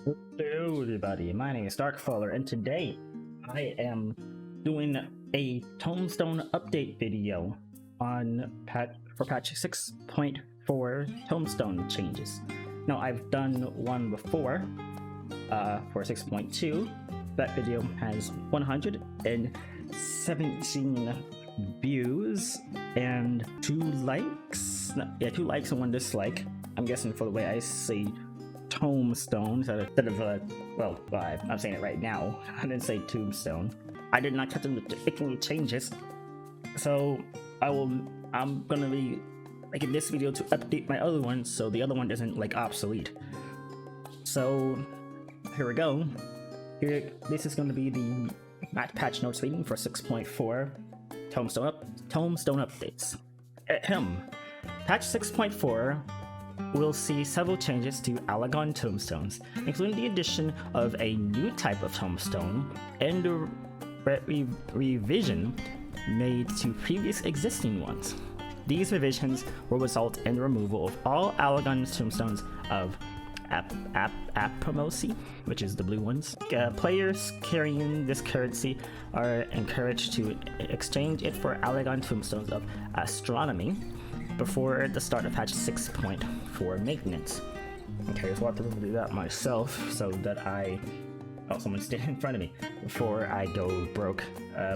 Hello everybody, my name is Darkfaller and today I am doing a Tomestone update video on for patch 6.4 Tomestone Changes. Now I've done one before for 6.2. That video has 117 views and 2 likes. No, yeah, 2 likes and 1 dislike. I'm guessing for the way I say Tomestone instead of well, I'm saying it right now. I didn't say Tombstone. I did not cut them to making any changes, so I'm gonna be making this video to update my other one so the other one isn't like obsolete. So here we go. This is going to be the patch notes reading for 6.4 Tomestone updates. Patch 6.4 will see several changes to Alagon tombstones, including the addition of a new type of tombstone and a revision made to previous existing ones. These revisions will result in the removal of all Alagon tombstones of Apromosi, which is the blue ones. Players carrying this currency are encouraged to exchange it for Alagon tombstones of Astronomy before the start of patch 6.4 maintenance. Okay, so I'll have to do that myself so that someone's standing in front of me before I go broke.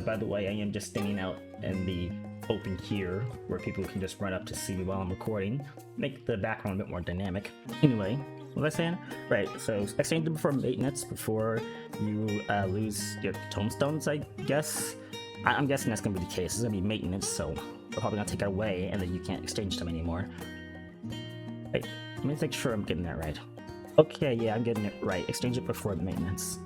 By the way, I am just standing out in the open here where people can just run up to see me while I'm recording. Make the background a bit more dynamic. Anyway, what was I saying? Right, so exchange them before maintenance before you lose your tombstones, I guess. I'm guessing that's gonna be the case. It's gonna be maintenance, so they're probably gonna take it away and then you can't exchange them anymore. Wait, let me make sure I'm getting that right. Okay, yeah, I'm getting it right. Exchange it before maintenance.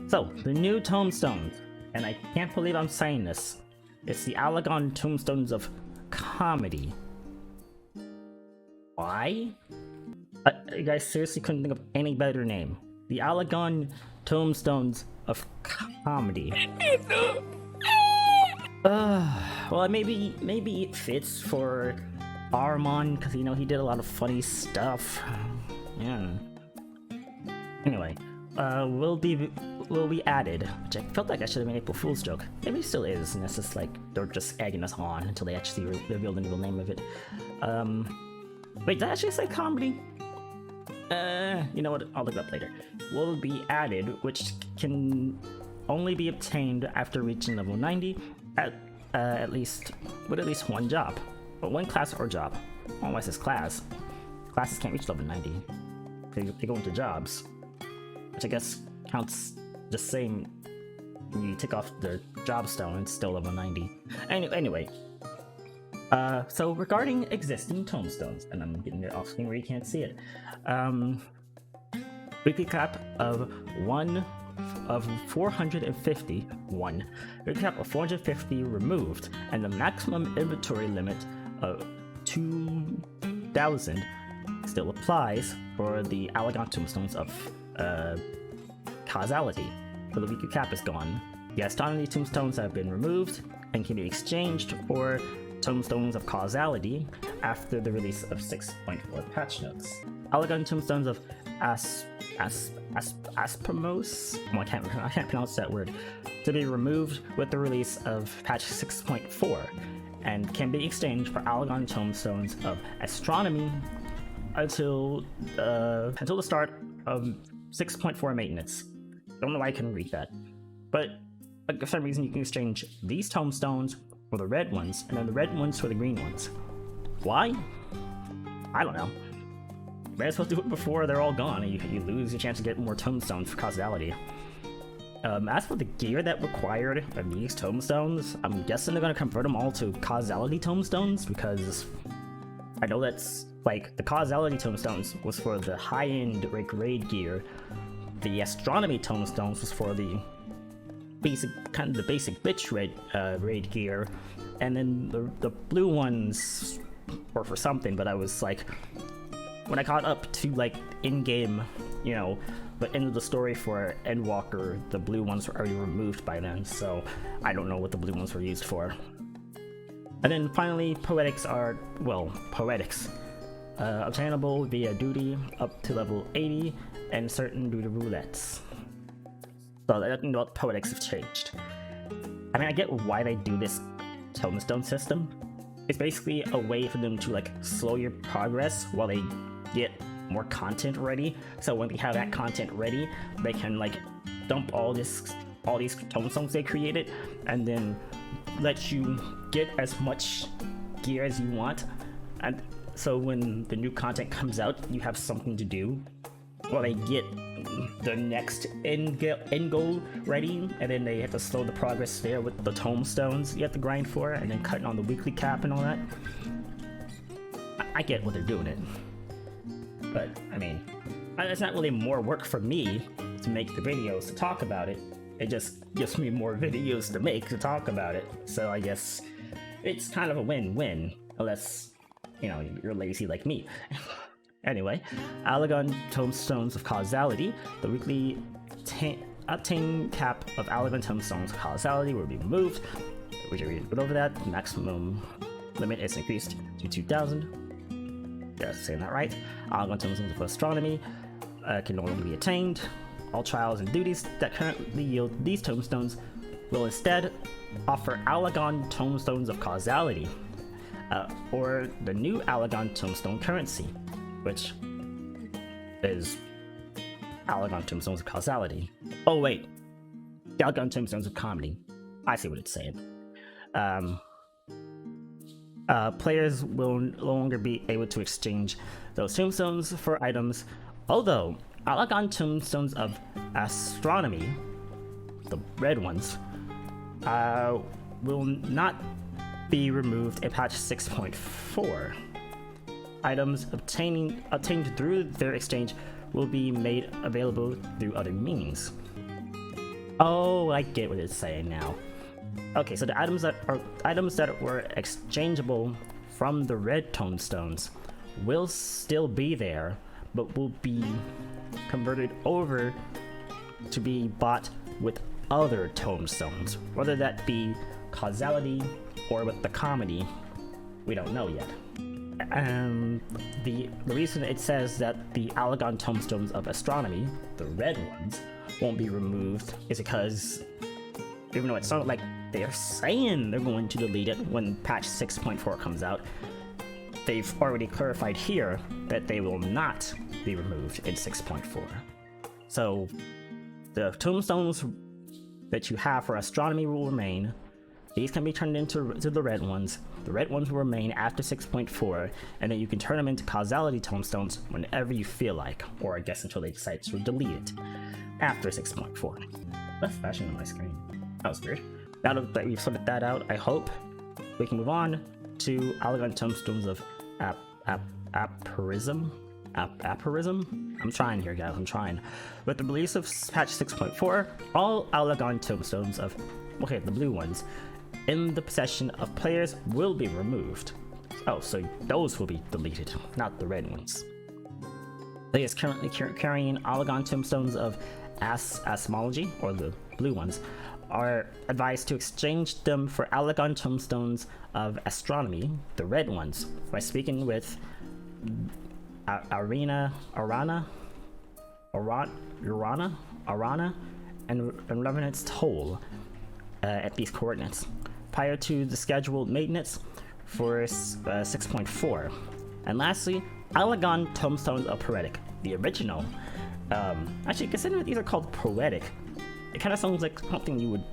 So, the new tombstones, and I can't believe I'm saying this. It's the Alagon Tombstones of Comedy. Why? You guys seriously couldn't think of any better name. The Alagon Tombstones of Comedy. Well, maybe it fits for Armon because you know he did a lot of funny stuff. Yeah. Anyway, will be added, which I felt like I should have made April Fool's joke. Maybe it still is, and it's just like they're just egging us on until they actually reveal the real name of it. Wait, did I actually say comedy? You know what? I'll look it up later. Will be added, which can only be obtained after reaching level 90 at least one job, or one class or job. Oh, why is this class? Classes can't reach level 90. They go into jobs, which I guess counts the same when you take off the job stone. It's still level 90. Anyway. So regarding existing tombstones, and I'm getting it off screen where you can't see it. Weekly cap of 450 removed, and the maximum inventory limit of 2,000 still applies for the Alagon tombstones of Causality. So the weekly cap is gone. The Astronomy tombstones have been removed and can be exchanged for Tombstones of Causality after the release of 6.4 patch notes. Alagon tombstones of Aspromos, I can't pronounce that word, to be removed with the release of patch 6.4 and can be exchanged for Alagon tombstones of Astronomy until the start of 6.4 maintenance. Don't know why I couldn't read that, but for some reason you can exchange these tombstones for the red ones, and then the red ones for the green ones. Why? I don't know. You're supposed to do it before they're all gone, and you lose your chance to get more tombstones for Causality. As for the gear that required of these tombstones, I'm guessing they're gonna convert them all to Causality tombstones, because I know that's like the Causality tombstones was for the high-end raid gear. The Astronomy tombstones was for the basic bitch raid gear, and then the blue ones were for something, but I was like, when I caught up to like in-game, you know, the end of the story for Endwalker, the blue ones were already removed by then, so I don't know what the blue ones were used for. And then finally, poetics. obtainable via duty up to level 80 and certain duty roulettes. So the poetics have changed. I mean, I get why they do this Tomestone system. It's basically a way for them to like slow your progress while they get more content ready. So when they have that content ready, they can like dump all these tomestones they created and then let you get as much gear as you want. And so when the new content comes out, you have something to do while they get the next end goal ready, and then they have to slow the progress there with the tomestones you have to grind for, and then cutting on the weekly cap and all that. I get what they're doing it, but I mean, it's not really more work for me to make the videos to talk about it. It just gives me more videos to make to talk about it. So I guess it's kind of a win-win, unless, you know, you're lazy like me. Anyway, Allagon Tomestones of Causality. The weekly obtain cap of Allagon Tomestones of Causality will be removed. We should read over that. The maximum limit is increased to 2,000. Yes, saying that right. Allagon Tomestones of Astronomy can no longer be attained. All trials and duties that currently yield these tomestones will instead offer Allagon Tomestones of Causality, or the new Allagon Tomestone currency, which is Allagon Tomestones of Causality. Oh wait, the Allagon Tomestones of Comedy. I see what it's saying. Players will no longer be able to exchange those tomestones for items, although Allagon Tomestones of Astronomy, the red ones, will not be removed in patch 6.4. Items obtained through their exchange will be made available through other means. Oh, I get what it's saying now. Okay, so the items that were exchangeable from the red tomestones will still be there, but will be converted over to be bought with other tomestones, whether that be Causality or with the Comedy. We don't know yet. The reason it says that the Allagon Tomestones of Astronomy, the red ones, won't be removed is because, even though it sounds like they're saying they're going to delete it when patch 6.4 comes out, they've already clarified here that they will not be removed in 6.4. So the tomestones that you have for Astronomy will remain. These can be turned into the red ones. The red ones will remain after 6.4, and then you can turn them into Causality tomestones whenever you feel like, or I guess until they decide to delete it after 6.4. That's flashing on my screen. That was weird. Now that we've sorted that out, I hope we can move on to Allagon Tomestones of Aphorism. I'm trying here, guys. I'm trying. With the release of patch 6.4, all Allagon Tomestones of, okay, the blue ones, in the possession of players will be removed. Oh, so those will be deleted, not the red ones. Players currently carrying Allagon Tomestones of Asmology, or the blue ones, are advised to exchange them for Allagon Tomestones of Astronomy, the red ones, by speaking with Arana, and Revenant's Toll at these coordinates, prior to the scheduled maintenance for 6.4. And lastly, Allagon Tomestones of Poetic, the original. Actually, considering these are called poetic, it kind of sounds like something you would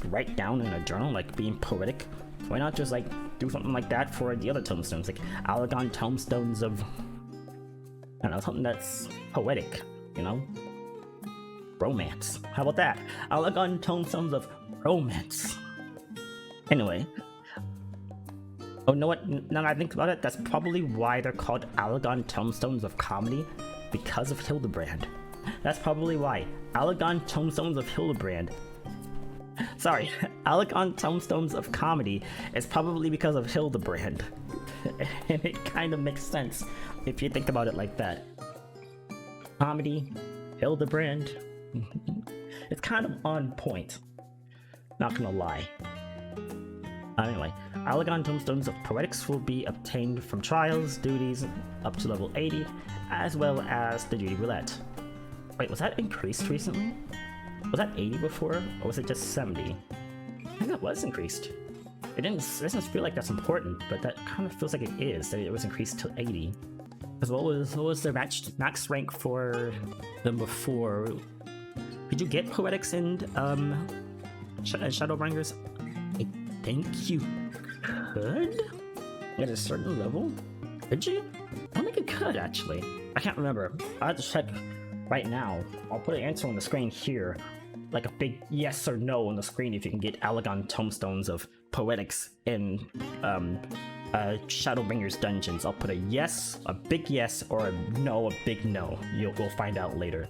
write down in a journal, like being poetic. Why not just like do something like that for the other tomestones, like Allagon Tomestones of, I don't know, something that's poetic, you know? Romance. How about that? Allagon Tomestones of Romance. Anyway. Oh, you know what? Now that I think about it, that's probably why they're called Allagon Tomestones of Comedy, because of Hildebrand. That's probably why. Allagon Tomestones of Hildebrand. Sorry, Allagon Tomestones of Comedy is probably because of Hildebrand. And it kind of makes sense if you think about it like that. Comedy, Hildebrand. It's kind of on point. Not gonna lie. Anyway, Allegon Tomestones of Poetics will be obtained from trials, duties, up to level 80, as well as the duty roulette. Wait, was that increased recently? Was that 80 before, or was it just 70? I think that was increased. It doesn't feel like that's important, but that kind of feels like it is, that it was increased to 80. Because what was their max rank for them before? Could you get Poetics and Shadowbringers? I think you could? At a certain level? Could you? I don't think you could, actually. I can't remember. I'll have to check right now. I'll put an answer on the screen here. Like a big yes or no on the screen if you can get Allegon Tomestones of Poetics in Shadowbringers dungeons. I'll put a yes, a big yes, or a no, a big no. We'll find out later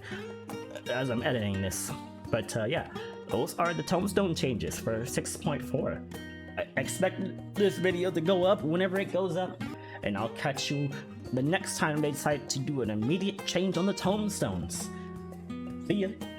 as I'm editing this. But yeah, those are the Tomestone changes for 6.4. I expect this video to go up whenever it goes up, and I'll catch you the next time they decide to do an immediate change on the Tomestones. See ya!